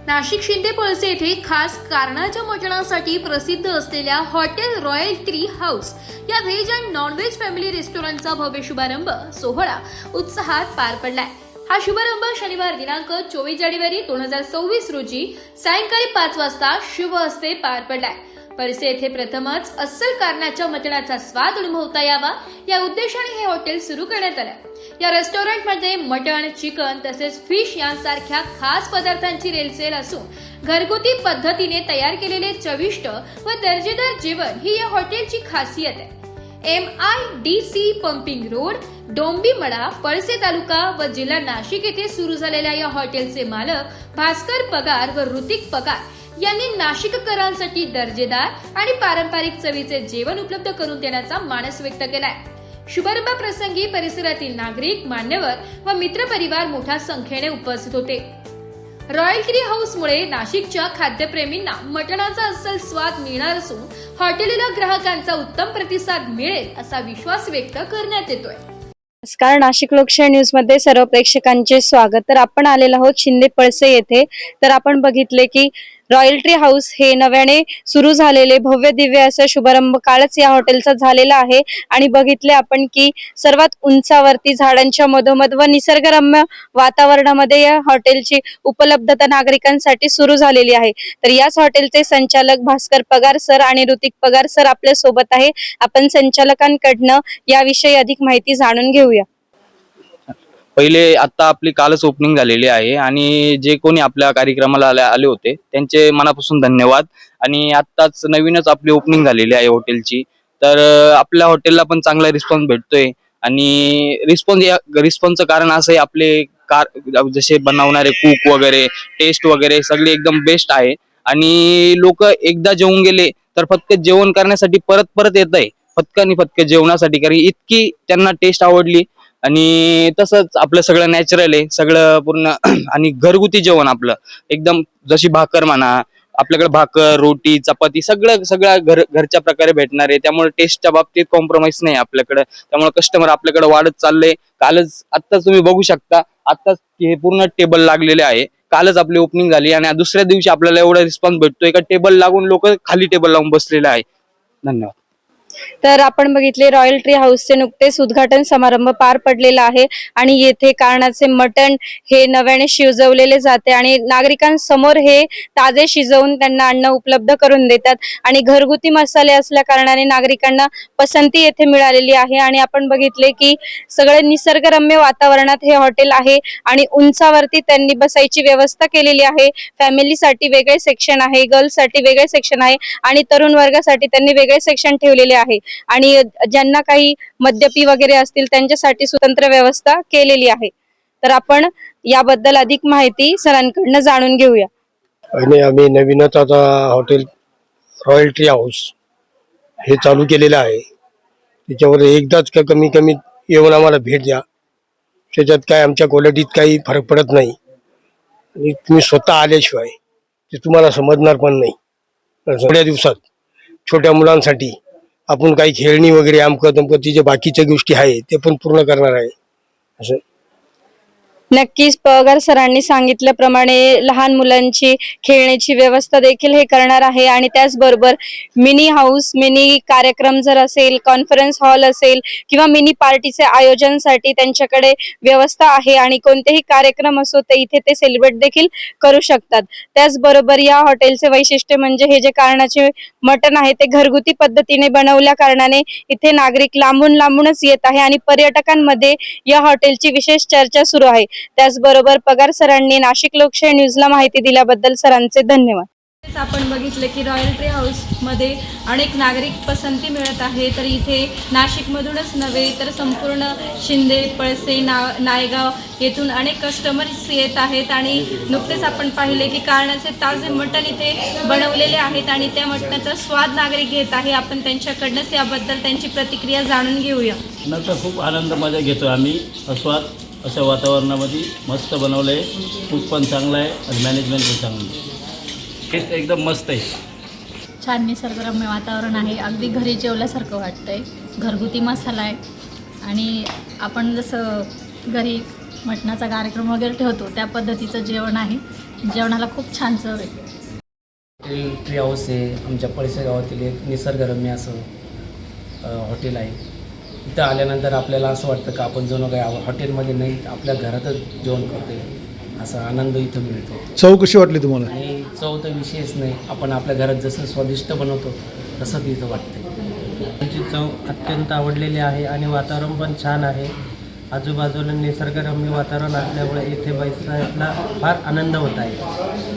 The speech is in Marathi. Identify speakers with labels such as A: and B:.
A: नाशिक शिंदे पळसे येथे खास कारणाच्या मटणासाठी प्रसिद्ध असलेल्या हॉटेल रॉयल ट्री हाऊस या veg and non veg family रेस्टॉरंटचा भव्य शुभारंभ सोहळा उत्साहात पार पडलाय। हा शुभारंभ शनिवार दिनांक 24 जानेवारी 2024 रोजी सायंकाळी 5 वाजता शुभ हस्ते पार पडलाय। पळसे येथे प्रथमच अस्सल कारणाच्या मटणाचा स्वाद अनुभवता यावा या उद्देशाने हे हॉटेल सुरू करण्यात आले। या रेस्टॉरंटमध्ये मटण, चिकन तसेच फिश यांसारख्या खास पदार्थांची रेलसेल असून घरगुती पद्धतीने तयार केलेले चविष्ट व दर्जेदार जेवण ही या हॉटेलची खासियत आहे। MIDC पंपिंग रोड, डोंबिवली, पळसे तालुका व जिल्हा नाशिक येथे सुरू झालेल्या या हॉटेलचे मालक भास्कर पगार व ऋतिक पगार यांनी नाशिककरांसाठी दर्जेदार आणि पारंपरिक चवीचे जेवण उपलब्ध करून देण्याचा मानस व्यक्त केलाय। शुभारंभ प्रसंगी परिसरातील नागरिक, मान्यवर व मित्रपरिवार मोठ्या संख्येने उपस्थित होते। रॉयल ट्री हाऊस मुळे नाशिकच्या खाद्यप्रेमींना मटणाचा अस्सल स्वाद मिळणार असून हॉटेलला ग्राहकांचा उत्तम प्रतिसाद मिळेल असा विश्वास व्यक्त करण्यात येतोय।
B: नमस्कार, नाशिक लोकशाही न्यूज मध्ये सर्व प्रेक्षकांचे स्वागत। तर आपण आलेलो आहोत शिंदे पळसे येथे। तर आपण बघितले की रॉयल ट्री हाऊस हे नव्याने सुरू झालेले भव्य दिव्य असं शुभारंभ कालच या हॉटेलचा झालेला आहे आणि बघितले आपण की सर्वात उंचावरती झाडांच्या मधोमध व निसर्गरम्य वातावरणामध्ये या हॉटेलची उपलब्धता नागरिकांसाठी सुरू झालेली आहे। तर याच हॉटेलचे संचालक भास्कर पगार सर आणि ऋतिक पगार सर आपल्या सोबत आहे। आपण संचालकांकडनं याविषयी अधिक माहिती जाणून घेऊया।
C: पहिले आता आपली कालच ओपनिंग झालेली आहे आणि जे कोणी आपल्या कार्यक्रमाला आले होते त्यांचे मनापासून धन्यवाद। आणि आत्ताच नवीनच आपली ओपनिंग झालेली आहे हॉटेलची। तर आपल्या हॉटेलला पण चांगला रिस्पॉन्स भेटतोय आणि रिस्पॉन्सचं कारण असं आहे, आपले जसे बनवणारे कुक वगैरे, टेस्ट वगैरे सगळे एकदम बेस्ट आहे आणि लोक एकदा जेवून गेले तर फक्त जेवण करण्यासाठी परत येत आहे, फक्त जेवणासाठी, कारण इतकी त्यांना टेस्ट आवडली। आणि तसंच आपलं सगळं नॅचरल आहे, सगळं पूर्ण आणि घरगुती जेवण आपलं एकदम, जशी भाकर म्हणा, आपल्याकडे भाकर, रोटी, चपाती सगळं घरच्या प्रकारे भेटणार आहे। त्यामुळे टेस्टच्या बाबतीत कॉम्प्रोमाइज नाही आपल्याकडे, त्यामुळे कस्टमर आपल्याकडे वाढत चाललंय। आत्ताच तुम्ही बघू शकता, आत्ताच हे पूर्ण टेबल लागलेले आहे। कालच आपली ओपनिंग झाली आणि दुसऱ्या दिवशी आपल्याला एवढा रिस्पॉन्स भेटतोय का टेबल लागून लोक खाली टेबल लावून बसलेले आहे। धन्यवाद।
B: तर आपण बघितले रॉयल ट्री हाऊसचे नुकतेच उद्घाटन समारंभ पार पडलेला आहे आणि येथे कारणाचे मटण हे नव्याने शिजवलेले जाते आणि नागरिकांसमोर हे ताजे शिजवून त्यांना अन्न उपलब्ध करून देतात आणि घरगुती मसाले असल्या कारणाने नागरिकांना पसंती येथे मिळालेली आहे। आणि आपण बघितले की सगळे निसर्गरम्य वातावरणात हे हॉटेल आहे आणि उंचावरती त्यांनी बसायची व्यवस्था केलेली आहे। फॅमिलीसाठी वेगळे सेक्शन आहे, गर्ल्ससाठी वेगळे सेक्शन आहे आणि तरुण वर्गासाठी त्यांनी वेगळे सेक्शन ठेवलेले आहे आणि ज्यांना काही मद्यपी वगैरे असतील त्यांच्यासाठी स्वतंत्र व्यवस्था केलेली आहे। तर आपण याबद्दल अधिक माहिती सरांकडून जाणून घेऊया।
D: आणि आम्ही नवीनच आता हॉटेल रॉयल ट्री हाऊस हे चालू केलेलं आहे। त्याच्यावर एकदाच कमी येऊन आम्हाला भेट द्या, त्याच्यात काय आमच्या क्वालिटीत काही फरक पडत नाही आणि तुम्ही स्वतः आल्याशिवाय ते तुम्हाला समजणार पण नाही। थोड्या दिवसात छोट्या मुलांसाठी आपण काही खेळणी वगैरे आमकं जे बाकीच्या गोष्टी आहे ते पण पूर्ण करणार आहे असं।
B: नक्कीच पगार सरांनी सांगितल्याप्रमाणे लहान मुलांची खेळण्याची व्यवस्था देखील हे करणार आहे आणि त्याचबरोबर मिनी हाऊस, मिनी कार्यक्रम जर असेल, कॉन्फरन्स हॉल असेल किंवा मिनी पार्टीचे आयोजनासाठी त्यांच्याकडे व्यवस्था आहे आणि कोणतेही कार्यक्रम असो ते इथे ते सेलिब्रेट देखील करू शकतात। त्याचबरोबर या हॉटेलचे वैशिष्ट्य म्हणजे हे जे कारणाचे मटण आहे ते घरगुती पद्धतीने बनवल्या कारणाने इथे नागरिक लांबूनच येत आहे आणि पर्यटकांमध्ये या हॉटेलची विशेष चर्चा सुरू आहे। त्याचबरोबर पगार सरांनी नाशिक लोकशाही न्यूजला माहिती दिल्याबद्दल सरांचे धन्यवाद।
A: आपण बघितले की रॉयल ट्री हाऊस मध्ये अनेक नागरिक पसंती मिळत आहे। तर इथे नाशिकमधूनच नव्हे तर संपूर्ण शिंदे, पळसे, नायगाव येथून अनेक कस्टमर्स येत आहेत आणि नुकतेच आपण पाहिले की कारणाचे ताजे मटण इथे बनवलेले आहेत आणि त्या मटणाचा स्वाद नागरिक घेत आहे। आपण त्यांच्याकडनंच याबद्दल त्यांची प्रतिक्रिया जाणून घेऊया।
E: नंतर खूप आनंदामध्ये घेतो आम्ही आस्वाद। अशा वातावरणामध्ये मस्त बनवलं आहे, खूप पण चांगलं आहे आणि मॅनेजमेंट पण चांगलं आहे, टेस्ट एकदम मस्त आहे।
F: छान निसर्गरम्य वातावरण आहे, अगदी घरी जेवल्यासारखं वाटतंय। घरगुती मसाला आहे आणि आपण जसं घरी मटणाचा कार्यक्रम वगैरे ठेवतो त्या पद्धतीचं जेवण आहे। जेवणाला खूप छान चव आहे.
G: हॉटेल ट्री हाऊस हे आमच्या पळसे गावातील एक निसर्गरम्य असं हॉटेल आहे. इथं आल्यानंतर आपल्याला असं वाटतं का आपण जणू काही हॉटेलमध्ये नाही आपल्या घरातच जेवण करतोय असा आनंद इथं मिळतो.
H: चव कशी वाटली तुम्हाला?
G: आणि चव तर विषयच नाही, आपण आपल्या घरात जसं स्वादिष्ट बनवतो तसंच इथं वाटतं.
I: त्यांची चव अत्यंत आवडलेली आहे आणि वातावरण पण छान आहे. आजूबाजूला निसर्गरम्य वातावरण असल्यामुळे इथे बसायला फार आनंद होत आहे.